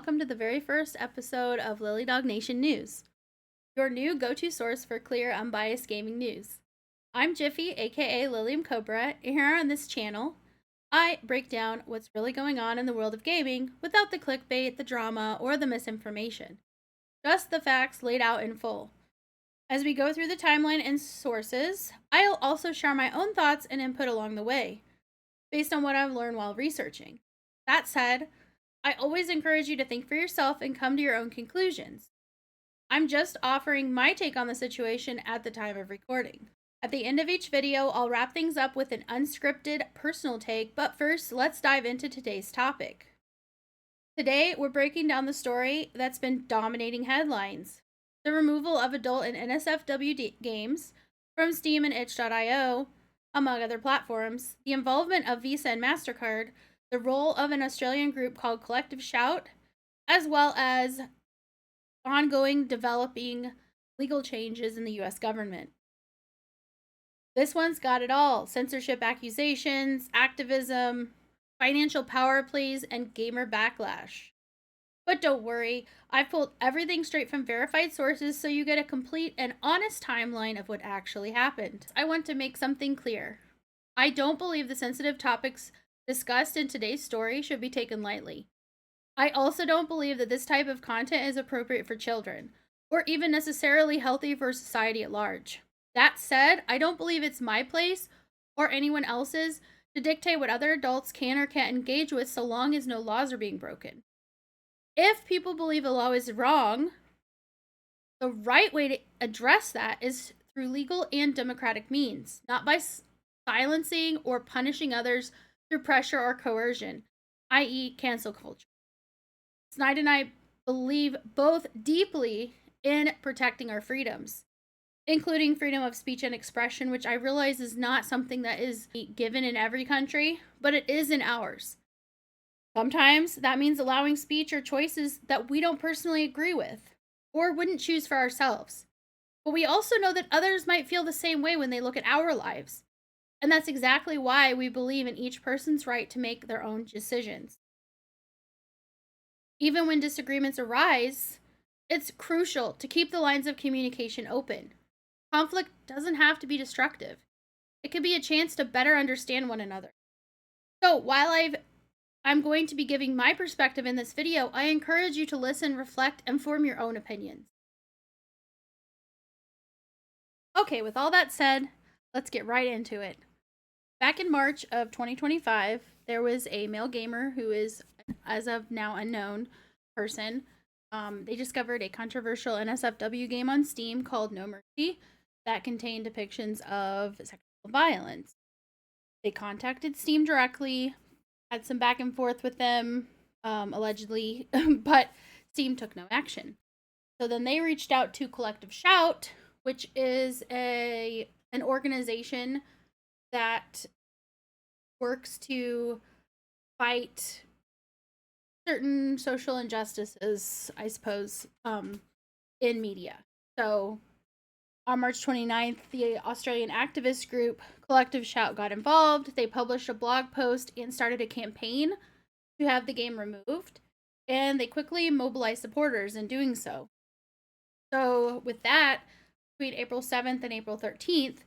welcome to the very first episode of LiliDog Nation News, your new go-to source for clear, unbiased gaming news. I'm Jiffy, aka LiliumCobra, and here on this channel, I break down what's really going on in the world of gaming without the clickbait, the drama, or the misinformation. Just the facts laid out in full. As we go through the timeline and sources, I'll also share my own thoughts and input along the way, based on what I've learned while researching. That said, I always encourage you to think for yourself and come to your own conclusions. I'm just offering my take on the situation at the time of recording. At the end of each video, I'll wrap things up with an unscripted personal take, but first, let's dive into today's topic. Today, we're breaking down the story that's been dominating headlines. The removal of adult and NSFW games from Steam and itch.io, among other platforms, the involvement of Visa and MasterCard, the role of an Australian group called Collective Shout, as well as ongoing developing legal changes in the US government. This one's got it all: censorship accusations, activism, financial power plays, and gamer backlash. But don't worry, I've pulled everything straight from verified sources so you get a complete and honest timeline of what actually happened. I want to make something clear. I don't believe the sensitive topics discussed in today's story should be taken lightly. I also don't believe that this type of content is appropriate for children, or even necessarily healthy for society at large. That said, I don't believe it's my place, or anyone else's, to dictate what other adults can or can't engage with so long as no laws are being broken. If people believe a law is wrong, the right way to address that is through legal and democratic means, not by silencing or punishing others through pressure or coercion, i.e. cancel culture. Snide and I believe both deeply in protecting our freedoms, including freedom of speech and expression, which I realize is not something that is given in every country, but it is in ours. Sometimes that means allowing speech or choices that we don't personally agree with or wouldn't choose for ourselves. But we also know that others might feel the same way when they look at our lives. And that's exactly why we believe in each person's right to make their own decisions. Even when disagreements arise, it's crucial to keep the lines of communication open. Conflict doesn't have to be destructive. It could be a chance to better understand one another. So while I'm going to be giving my perspective in this video, I encourage you to listen, reflect, and form your own opinions. Okay, with all that said, let's get right into it. Back in March of 2025, there was a male gamer who is, as of now, unknown person. They discovered a controversial NSFW game on Steam called No Mercy that contained depictions of sexual violence. They contacted Steam directly, had some back and forth with them, allegedly, but Steam took no action. So then they reached out to Collective Shout, which is an organization that works to fight certain social injustices, I suppose, in media. So on March 29th, the Australian activist group Collective Shout got involved. They published a blog post and started a campaign to have the game removed, and they quickly mobilized supporters in doing so. So with that, between April 7th and April 13th,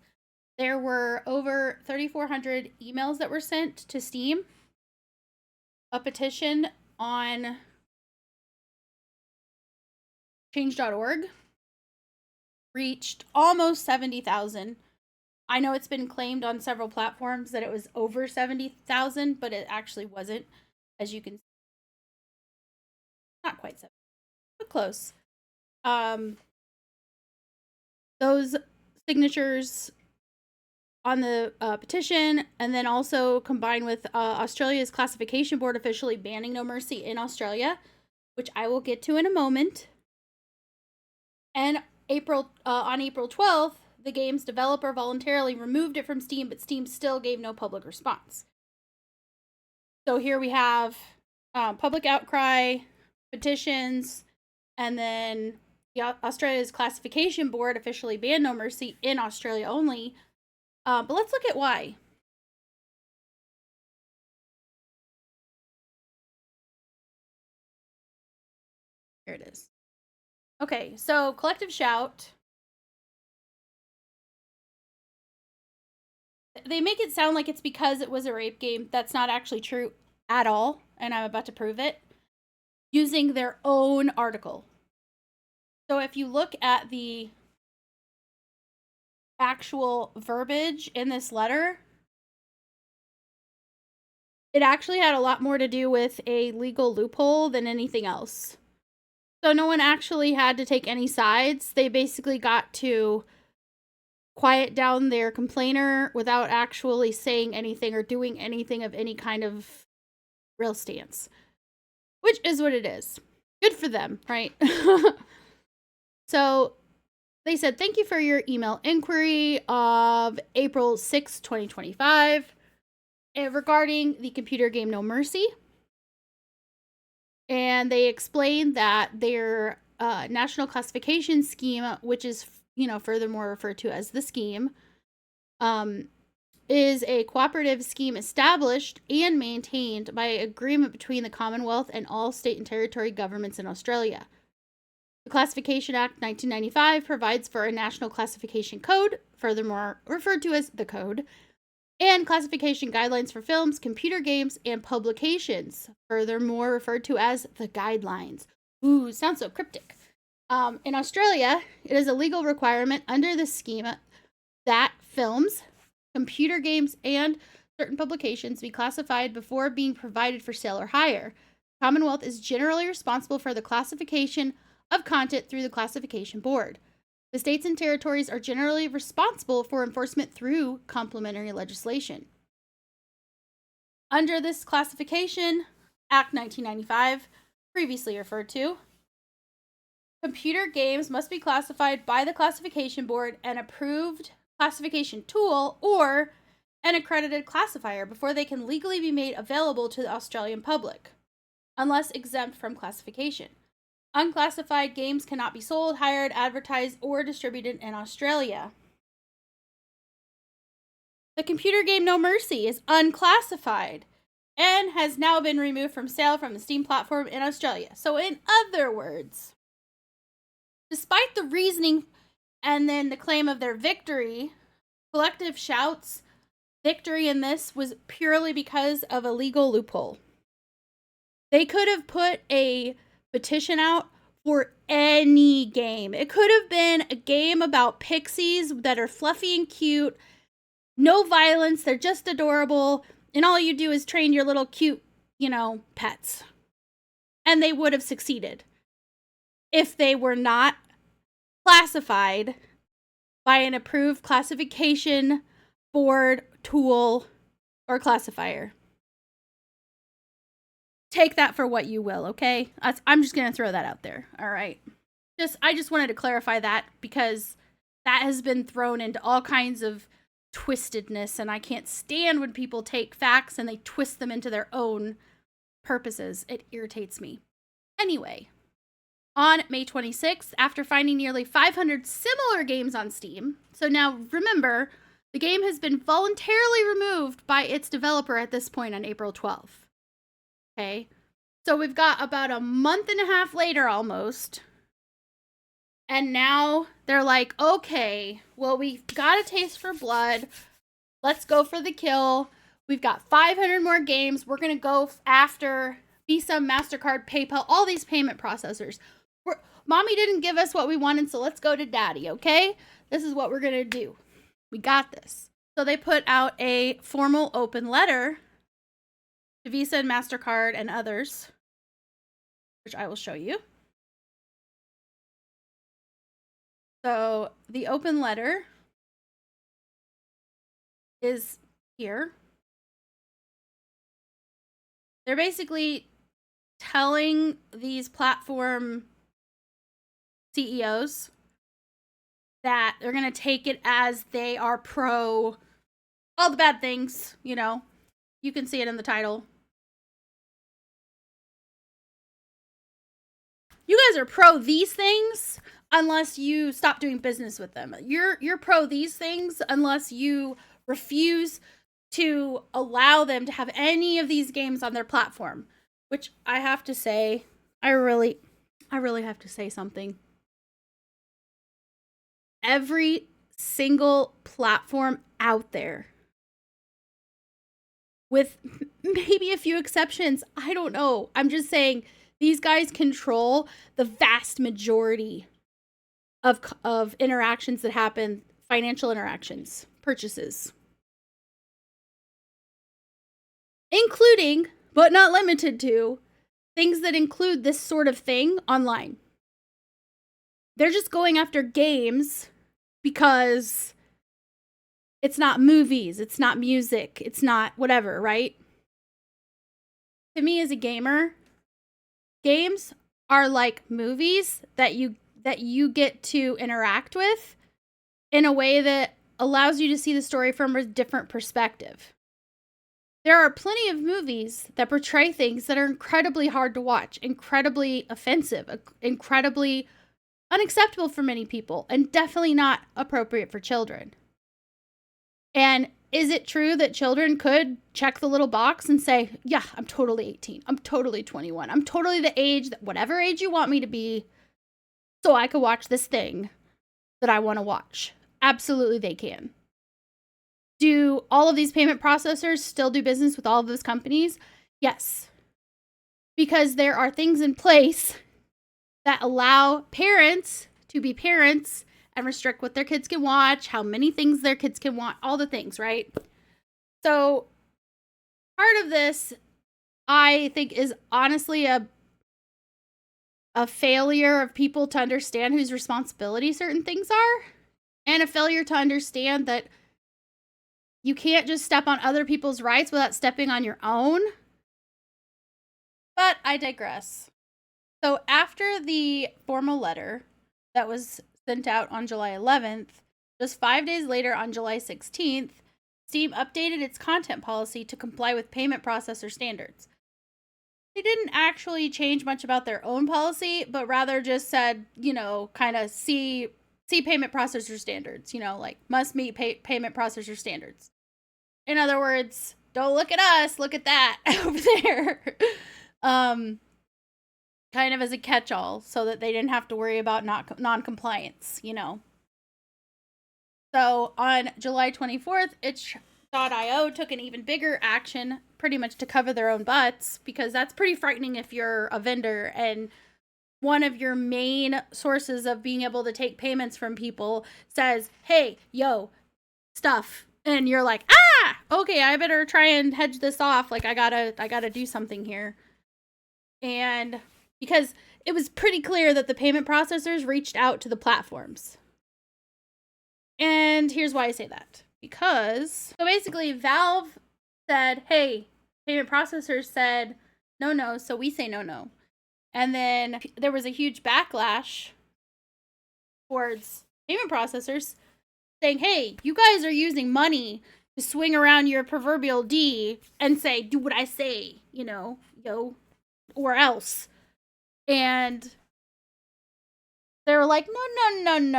there were over 3,400 emails that were sent to Steam. A petition on change.org reached almost 70,000. I know it's been claimed on several platforms that it was over 70,000, but it actually wasn't, as you can see. Not quite 70, but close. Those signatures on the petition, and then also combined with Australia's classification board officially banning No Mercy in Australia, which I will get to in a moment. And on April 12th, the game's developer voluntarily removed it from Steam, but Steam still gave no public response. So here we have public outcry, petitions, and then Australia's classification board officially banned No Mercy in Australia only. But let's look at why. Here it is. Okay, so Collective Shout. They make it sound like it's because it was a rape game. That's not actually true at all, and I'm about to prove it using their own article. So if you look at the actual verbiage in this letter, it actually had a lot more to do with a legal loophole than anything else. So no one actually had to take any sides. They basically got to quiet down their complainer without actually saying anything or doing anything of any kind of real stance, which is what it is. Good for them, right? So they said, thank you for your email inquiry of April 6, 2025, regarding the computer game No Mercy. And they explained that their national classification scheme, which is, furthermore referred to as the scheme, is a cooperative scheme established and maintained by agreement between the Commonwealth and all state and territory governments in Australia. The Classification Act 1995 provides for a national classification code, furthermore referred to as the Code, and classification guidelines for films, computer games, and publications, furthermore referred to as the Guidelines. Ooh, sounds so cryptic. In Australia, it is a legal requirement under the scheme that films, computer games, and certain publications be classified before being provided for sale or hire. The Commonwealth is generally responsible for the classification of content through the Classification Board. The states and territories are generally responsible for enforcement through complementary legislation. Under this Classification Act 1995, previously referred to, computer games must be classified by the Classification Board, an approved classification tool, or an accredited classifier before they can legally be made available to the Australian public, unless exempt from classification. Unclassified games cannot be sold, hired, advertised, or distributed in Australia. The computer game No Mercy is unclassified and has now been removed from sale from the Steam platform in Australia. So in other words, despite the reasoning and then the claim of their victory, Collective Shout's victory in this was purely because of a legal loophole. They could have put a petition out for any game. It could have been a game about pixies that are fluffy and cute, no violence, they're just adorable, and all you do is train your little cute, pets. And they would have succeeded if they were not classified by an approved classification board, tool, or classifier. Take that for what you will, okay? I'm just going to throw that out there, all right? I just wanted to clarify that because that has been thrown into all kinds of twistedness, and I can't stand when people take facts and they twist them into their own purposes. It irritates me. Anyway, on May 26th, after finding nearly 500 similar games on Steam, so now remember, the game has been voluntarily removed by its developer at this point on April 12th. Okay, so we've got about a month and a half later almost, and now they're like, okay, well, we've got a taste for blood. Let's go for the kill. We've got 500 more games. We're going to go after Visa, MasterCard, PayPal, all these payment processors. Mommy didn't give us what we wanted, so let's go to Daddy, okay? This is what we're going to do. We got this. So they put out a formal open letter to Visa and MasterCard and others, which I will show you. So the open letter is here. They're basically telling these platform CEOs that they're going to take it as they are pro all the bad things, you can see it in the title. You guys are pro these things unless you stop doing business with them. You're pro these things unless you refuse to allow them to have any of these games on their platform, which I have to say, I really I really have to say something. Every single platform out there, with maybe a few exceptions, I don't know. I'm just saying these guys control the vast majority of interactions that happen, financial interactions, purchases, including, but not limited to, things that include this sort of thing online. They're just going after games because it's not movies, it's not music, it's not whatever, right? To me as a gamer, games are like movies that you get to interact with in a way that allows you to see the story from a different perspective. There are plenty of movies that portray things that are incredibly hard to watch, incredibly offensive, incredibly unacceptable for many people, and definitely not appropriate for children. And is it true that children could check the little box and say, yeah, I'm totally 18, I'm totally 21, I'm totally the age, that whatever age you want me to be, so I could watch this thing that I want to watch? Absolutely they can. Do all of these payment processors still do business with all of those companies? Yes. Because there are things in place that allow parents to be parents and restrict what their kids can watch, how many things their kids can watch, all the things, right? So part of this, I think, is honestly a failure of people to understand whose responsibility certain things are, and a failure to understand that you can't just step on other people's rights without stepping on your own. But I digress. So after the formal letter that was sent out on July 11th, just 5 days later on July 16th, Steam updated its content policy to comply with payment processor standards. They didn't actually change much about their own policy, but rather just said, kind of see payment processor standards, like must meet payment processor standards. In other words, don't look at us, look at that over there. Kind of as a catch-all so that they didn't have to worry about non-compliance, So on July 24th, itch.io took an even bigger action pretty much to cover their own butts, because that's pretty frightening if you're a vendor and one of your main sources of being able to take payments from people says, hey, yo, stuff. And you're like, okay, I better try and hedge this off. Like, I gotta do something here. And because it was pretty clear that the payment processors reached out to the platforms. And here's why I say that. Because, so basically, Valve said, hey, payment processors said, no, so we say no. And then there was a huge backlash towards payment processors saying, hey, you guys are using money to swing around your proverbial D and say, do what I say, yo, or else. And they were like,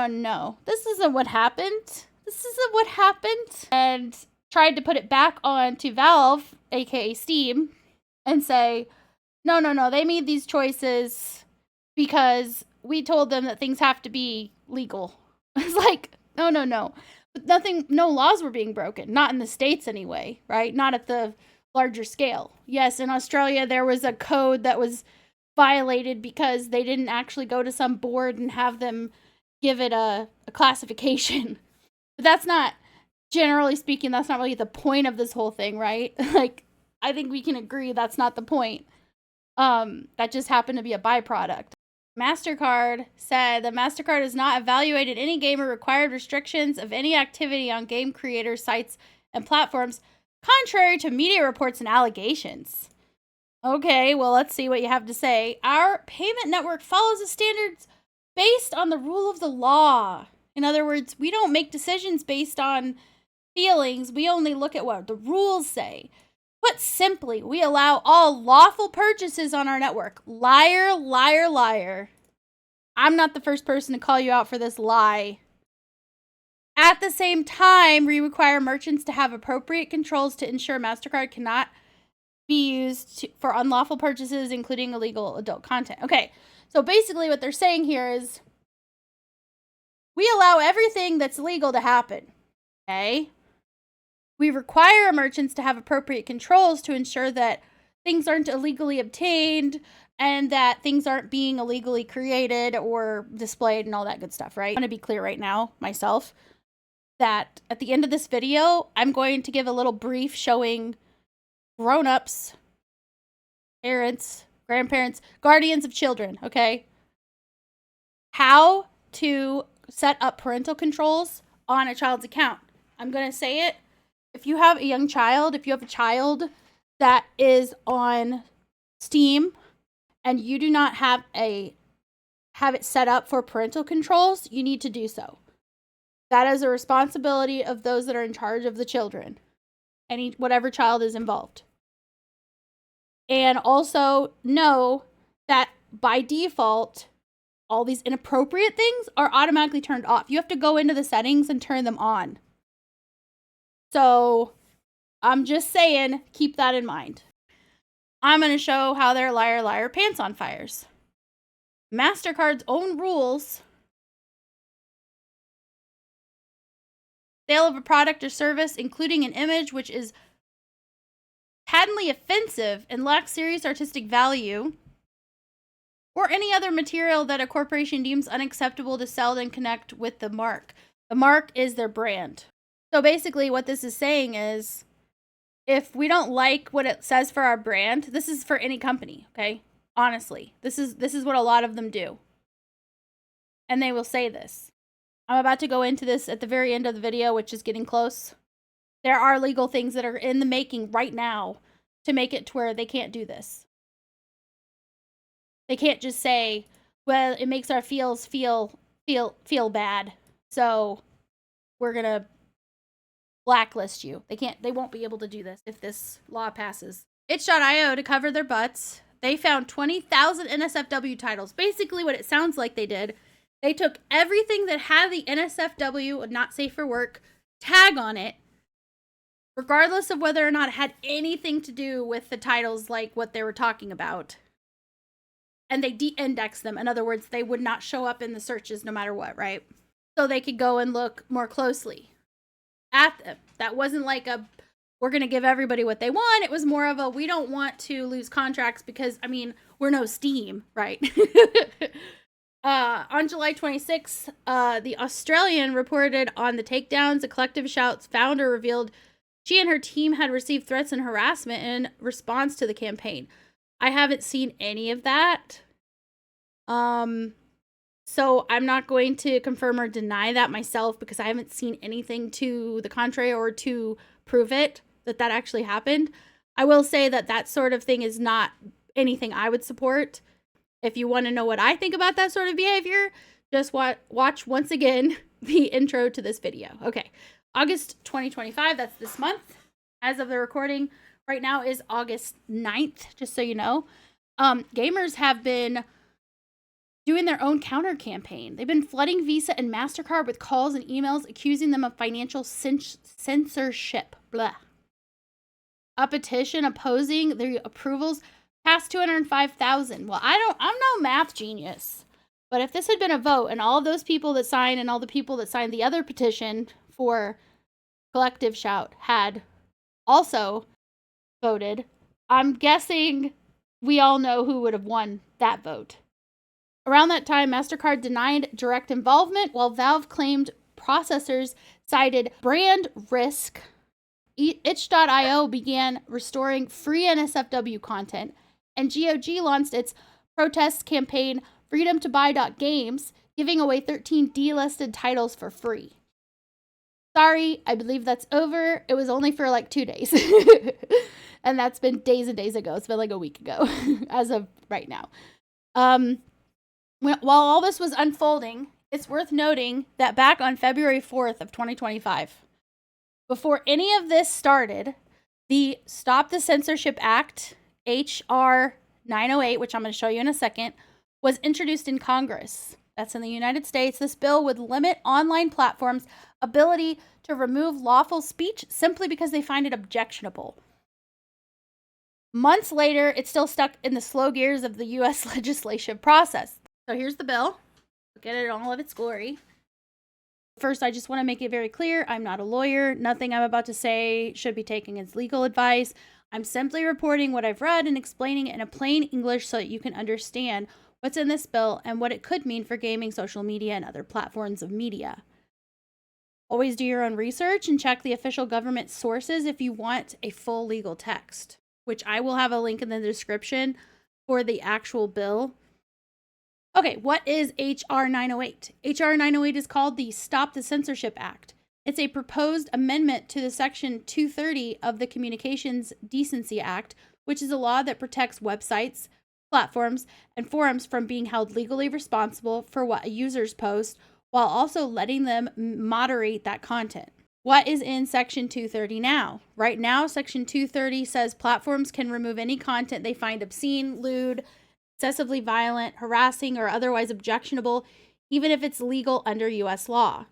no. This isn't what happened. And tried to put it back on to Valve, aka Steam, and say, no, they made these choices because we told them that things have to be legal. It's like, no. But no laws were being broken. Not in the States anyway, right? Not at the larger scale. Yes, in Australia, there was a code that was violated because they didn't actually go to some board and have them give it a classification. But that's not, generally speaking, that's not really the point of this whole thing, right? Like, I think we can agree that's not the point. That just happened to be a byproduct. MasterCard said that MasterCard has not evaluated any game or required restrictions of any activity on game creators, sites, and platforms, contrary to media reports and allegations. Okay, well, let's see what you have to say. Our payment network follows the standards based on the rule of the law. In other words, we don't make decisions based on feelings. We only look at what the rules say. Put simply, we allow all lawful purchases on our network. Liar, liar, liar. I'm not the first person to call you out for this lie. At the same time, we require merchants to have appropriate controls to ensure MasterCard cannot be used for unlawful purchases, including illegal adult content. Okay, So basically what they're saying here is we allow everything that's legal to happen, okay? We require merchants to have appropriate controls to ensure that things aren't illegally obtained and that things aren't being illegally created or displayed and all that good stuff, right? I want to be clear right now, myself, that at the end of this video, I'm going to give a little brief showing grown-ups, parents, grandparents, guardians of children, okay? How to set up parental controls on a child's account. I'm going to say it. If you have a young child, if you have a child that is on Steam and you do not have it set up for parental controls, you need to do so. That is a responsibility of those that are in charge of the children, whatever child is involved. And also know that by default, all these inappropriate things are automatically turned off. You have to go into the settings and turn them on. So I'm just saying, keep that in mind. I'm going to show how they're liar, liar, pants on fires. MasterCard's own rules. Sale of a product or service, including an image which is patently offensive and lacks serious artistic value, or any other material that a corporation deems unacceptable to sell and connect with the mark. The mark is their brand. So basically what this is saying is, if we don't like what it says for our brand, this is for any company, okay? Honestly, this is what a lot of them do. And they will say this. I'm about to go into this at the very end of the video, which is getting close. There are legal things that are in the making right now to make it to where they can't do this. They can't just say, well, it makes our feels feel bad, so we're going to blacklist you. They won't be able to do this if this law passes. Itch.io, to cover their butts, they found 20,000 NSFW titles. Basically what it sounds like they did, they took everything that had the NSFW, not safe for work, tag on it, regardless of whether or not it had anything to do with the titles like what they were talking about. And they de-indexed them. In other words, they would not show up in the searches no matter what, right? So they could go and look more closely at them. That wasn't like we're going to give everybody what they want. It was more of we don't want to lose contracts because, I mean, we're no Steam, right? On July 26th, the Australian reported on the takedowns. A Collective Shout's founder revealed she and her team had received threats and harassment in response to the campaign. I haven't seen any of that. So I'm not going to confirm or deny that myself because I haven't seen anything to the contrary or to prove it that actually happened. I will say that sort of thing is not anything I would support. If you want to know what I think about that sort of behavior, just watch once again the intro to this video. Okay, August 2025, that's this month. As of the recording, right now is August 9th, just so you know. Gamers have been doing their own counter campaign. They've been flooding Visa and MasterCard with calls and emails accusing them of financial censorship. Blah. A petition opposing the approvals passed 205,000. Well, I'm no math genius, but if this had been a vote and all of those people that signed and all the people that signed the other petition for Collective Shout had also voted, I'm guessing we all know who would have won that vote. Around that time, MasterCard denied direct involvement, while Valve claimed processors cited brand risk. Itch.io began restoring free NSFW content, and GOG launched its protest campaign, freedomtobuy.games, giving away 13 delisted titles for free. Sorry, I believe that's over. It was only for like 2 days. And that's been days and days ago. It's been like a week ago as of right now. While all this was unfolding, it's worth noting that back on February 4th of 2025, before any of this started, the Stop the Censorship Act, H.R. 908, which I'm going to show you in a second, was introduced in Congress. That's in the United States. This bill would limit online platforms' ability to remove lawful speech simply because they find it objectionable. Months later, it's still stuck in the slow gears of the U.S. legislative process. So here's the bill. Look at it in all of its glory. First, I just want to make it very clear, I'm not a lawyer. Nothing I'm about to say should be taken as legal advice. I'm simply reporting what I've read and explaining it in a plain English so that you can understand what's in this bill and what it could mean for gaming, social media, and other platforms of media. Always do your own research and check the official government sources if you want a full legal text, which I will have a link in the description for the actual bill. Okay, what is H.R. 908? H.R. 908 is called the Stop the Censorship Act. It's a proposed amendment to the Section 230 of the Communications Decency Act, which is a law that protects websites, platforms, and forums from being held legally responsible for what users post, while also letting them moderate that content. What is in Section 230 now? Right now, Section 230 says platforms can remove any content they find obscene, lewd, excessively violent, harassing, or otherwise objectionable, even if it's legal under U.S. law.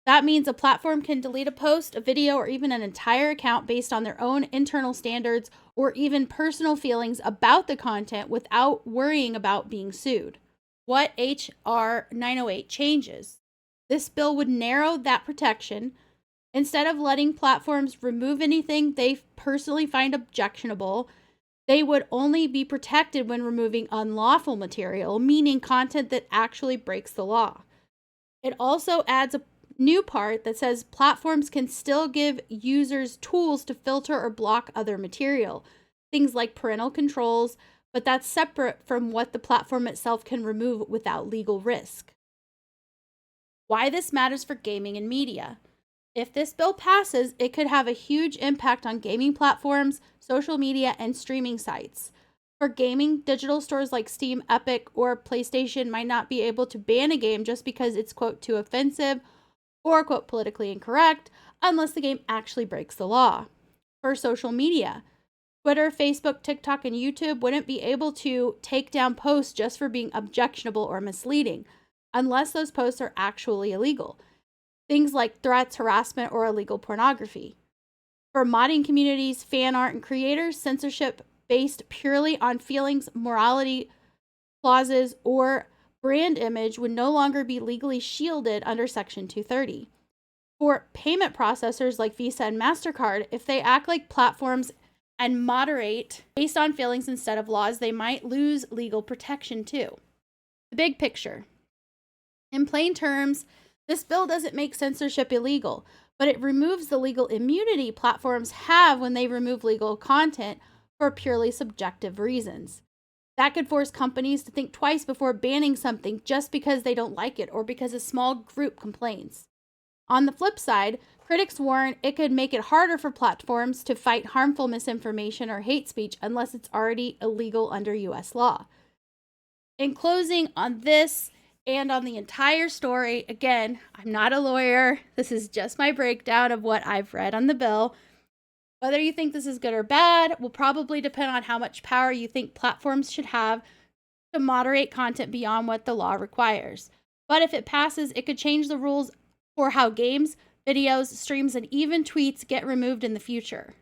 That means a platform can delete a post, a video, or even an entire account based on their own internal standards or even personal feelings about the content without worrying about being sued. What H.R. 908 changes? This bill would narrow that protection. Instead of letting platforms remove anything they personally find objectionable, they would only be protected when removing unlawful material, meaning content that actually breaks the law. It also adds a new part that says platforms can still give users tools to filter or block other material, things like parental controls, but that's separate from what the platform itself can remove without legal risk. Why this matters for gaming and media. If this bill passes, it could have a huge impact on gaming platforms, social media, and streaming sites. For gaming, digital stores like Steam, Epic, or PlayStation might not be able to ban a game just because it's, quote, too offensive or, quote, politically incorrect, unless the game actually breaks the law. For social media, Twitter, Facebook, TikTok, and YouTube wouldn't be able to take down posts just for being objectionable or misleading, unless those posts are actually illegal. Things like threats, harassment, or illegal pornography. For modding communities, fan art, and creators, censorship based purely on feelings, morality, clauses, or brand image would no longer be legally shielded under Section 230. For payment processors like Visa and MasterCard, if they act like platforms and moderate based on feelings instead of laws, they might lose legal protection too. The big picture. In plain terms, this bill doesn't make censorship illegal, but it removes the legal immunity platforms have when they remove legal content for purely subjective reasons. That could force companies to think twice before banning something just because they don't like it or because a small group complains. On the flip side, critics warn it could make it harder for platforms to fight harmful misinformation or hate speech unless it's already illegal under U.S. law. In closing on this and on the entire story, again, I'm not a lawyer. This is just my breakdown of what I've read on the bill. Whether you think this is good or bad will probably depend on how much power you think platforms should have to moderate content beyond what the law requires. But if it passes, it could change the rules for how games, videos, streams, and even tweets get removed in the future.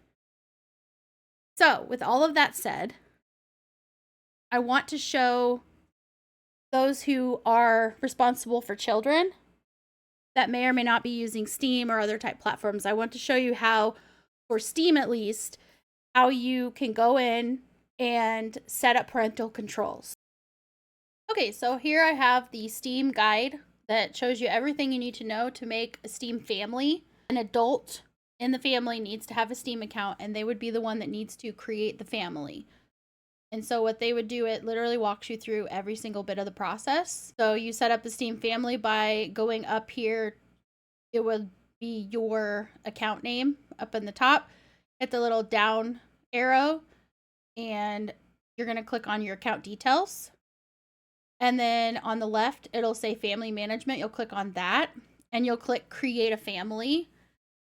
So, with all of that said, I want to show those who are responsible for children that may or may not be using Steam or other type platforms. I want to show you how, for Steam at least, how you can go in and set up parental controls. Okay, so here I have the Steam guide that shows you everything you need to know to make a Steam family. An adult in the family needs to have a Steam account, and they would be the one that needs to create the family. And so what they would do, it literally walks you through every single bit of the process. So you set up the Steam family by going up here. It would be your account name up in the top. Hit the little down arrow, and you're going to click on your account details. And then on the left, it'll say family management. You'll click on that, and you'll click create a family.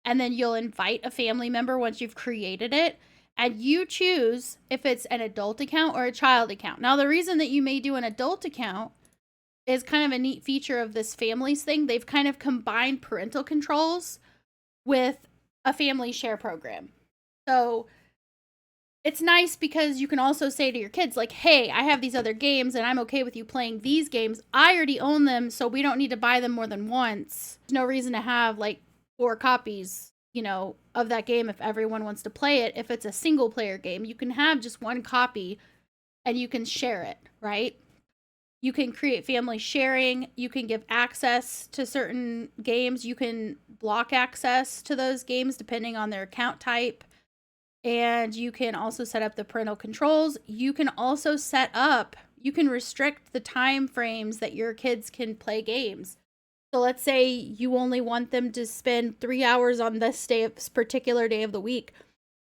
And then you'll invite a family member once you've created it. And you choose if it's an adult account or a child account. Now, the reason that you may do an adult account is kind of a neat feature of this families thing. They've kind of combined parental controls with a family share program. So it's nice because you can also say to your kids, like, hey, I have these other games and I'm okay with you playing these games. I already own them, so we don't need to buy them more than once. There's no reason to have like 4 copies, you know, of that game if everyone wants to play it. If it's a single player game, you can have just 1 copy and you can share it, right? You can create family sharing. You can give access to certain games. You can block access to those games depending on their account type. And you can also set up the parental controls. You can also you can restrict the time frames that your kids can play games. So let's say you only want them to spend 3 hours on this particular day of the week.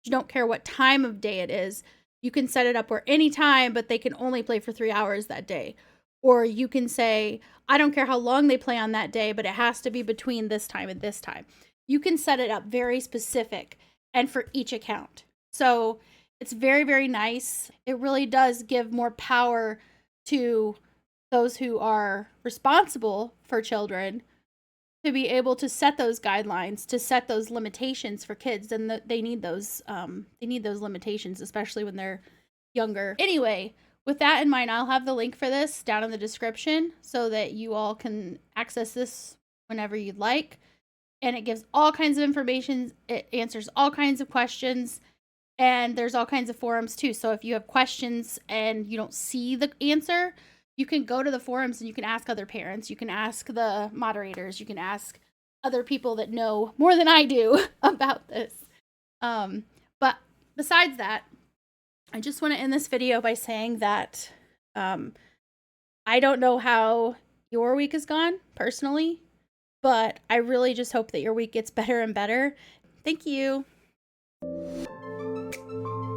You don't care what time of day it is. You can set it up where any time, but they can only play for 3 hours that day. Or you can say, I don't care how long they play on that day, but it has to be between this time and this time. You can set it up very specific and for each account. So it's very, very nice. It really does give more power to those who are responsible for children to be able to set those guidelines, to set those limitations for kids. And they need those limitations, especially when they're younger. Anyway, with that in mind, I'll have the link for this down in the description so that you all can access this whenever you'd like. And it gives all kinds of information. It answers all kinds of questions. And there's all kinds of forums too. So if you have questions and you don't see the answer, you can go to the forums and you can ask other parents. You can ask the moderators. You can ask other people that know more than I do about this. But besides that, I just want to end this video by saying that I don't know how your week has gone personally, but I really just hope that your week gets better and better. Thank you.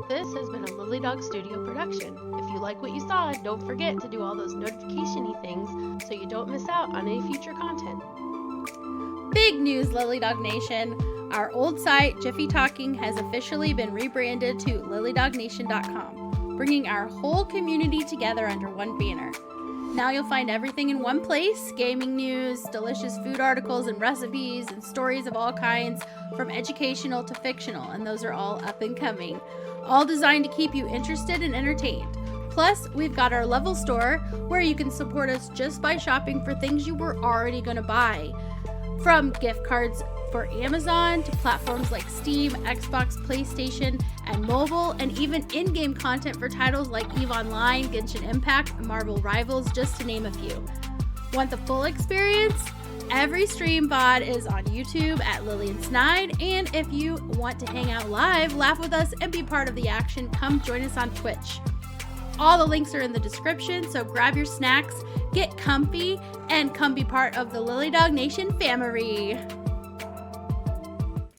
This has been a LiliDog Studio production. If you like what you saw, don't forget to do all those notification-y things so you don't miss out on any future content. Big news, LiliDog Nation! Our old site, Jiffy Talking, has officially been rebranded to LiliDogNation.com, bringing our whole community together under one banner. Now you'll find everything in one place: gaming news, delicious food articles and recipes, and stories of all kinds, from educational to fictional, and those are all up and coming. All designed to keep you interested and entertained. Plus, we've got our level store where you can support us just by shopping for things you were already going to buy. From gift cards for Amazon to platforms like Steam, Xbox, PlayStation, and mobile, and even in-game content for titles like EVE Online, Genshin Impact, and Marvel Rivals, just to name a few. Want the full experience? Every stream VOD is on YouTube at LiliumSnide, and if you want to hang out live, laugh with us, and be part of the action, come join us on Twitch. All the links are in the description, so grab your snacks, get comfy, and come be part of the LiliDog Nation family.